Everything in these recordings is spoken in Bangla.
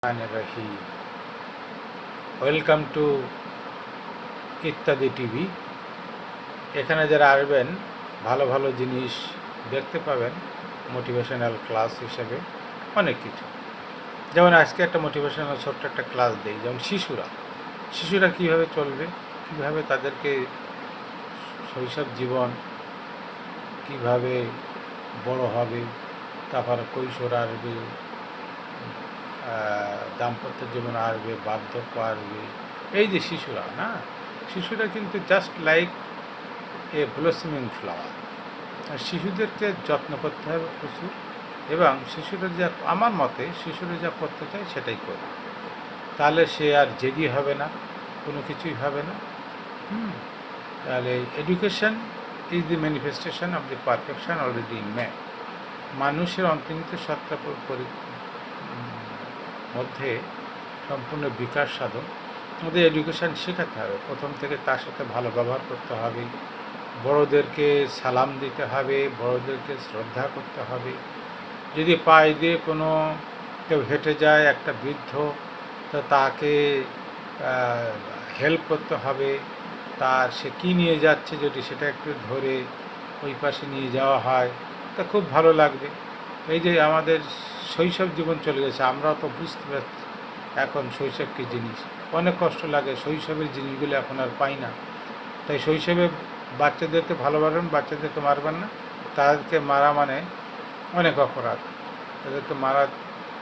রহিম। ওয়েলকাম টু ইত্যাদি টিভি। এখানে যারা আসবেন ভালো ভালো জিনিস দেখতে পাবেন, মোটিভেশনাল ক্লাস হিসেবে অনেক কিছু। যেমন আজকে একটা মোটিভেশনাল ছোট্ট একটা ক্লাস দিই। যেমন শিশুরা কীভাবে চলবে, কীভাবে তাদেরকে শৈশব জীবন কীভাবে বড় হবে, তারপর কৈশোর আসবে, দাম্পত্য জীবন আসবে, বার্ধক্য আসবে। এই যে শিশুরা কিন্তু জাস্ট লাইক এ ব্লসমিং ফ্লাওয়ার। শিশুদেরকে যত্ন করতে হবে প্রচুর, এবং শিশুরা যা, আমার মতে শিশুরা যা করতে চায় সেটাই করবে। তাহলে সে আর জেদি হবে না, কোনো কিছুই হবে না। তাহলে education is the manifestation of the perfection already in man. মানুষের অন্তর্নিহিত সত্তা মধ্যে সম্পূর্ণ বিকাশ সাধন। আমাদের এডুকেশান শেখাতে হবে, প্রথম থেকে তার সাথে ভালো ব্যবহার করতে হবে, বড়োদেরকে সালাম দিতে হবে, বড়োদেরকে শ্রদ্ধা করতে হবে। যদি পায়ে দিয়ে কোনো কেউ হেঁটে যায়, একটা বৃদ্ধ, তো তাকে হেল্প করতে হবে। তার সে কী নিয়ে যাচ্ছে, যদি সেটা একটু ধরে ওই পাশে নিয়ে যাওয়া হয় তা খুব ভালো লাগবে। এই যে আমাদের শৈশব জীবন চলে গেছে, আমরাও তো বুঝতে পারছি এখন শৈশব কী জিনিস। অনেক কষ্ট লাগে, শৈশবের জিনিসগুলো এখন আর পাই না। তাই শৈশবে বাচ্চাদেরকে ভালোবাসবেন, বাচ্চাদেরকে মারবেন না। তাদেরকে মারা মানে অনেক অপরাধ। তাদেরকে মারার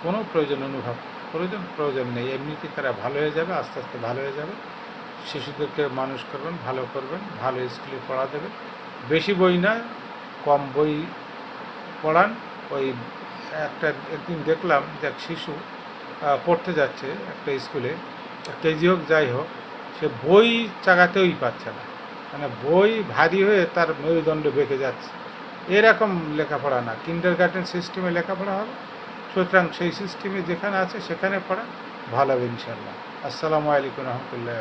কোনো প্রয়োজন নেই। এমনিতেই তারা ভালো হয়ে যাবে, আস্তে আস্তে ভালো হয়ে যাবে। শিশুদেরকে মানুষ করবেন, ভালো করবেন, ভালো স্কুলে পড়া দেবেন। বেশি বই না, কম বই পড়ান। ওই একদিন দেখলাম যে এক শিশু পড়তে যাচ্ছে একটা স্কুলে, কেজি হোক যাই হোক, সে বই চাগাতেই পাচ্ছে না, মানে বই ভারী হয়ে তার মেরুদণ্ড বেঁকে যাচ্ছে। এরকম লেখাপড়া না, কিন্ডারগার্টেন সিস্টেমে লেখাপড়া হবে। সুতরাং সেই সিস্টেমে যেখানে আছে সেখানে পড়া ভালো হবে ইনশাল্লাহ। আসসালামু আলাইকুম রহমতুল্লাহ।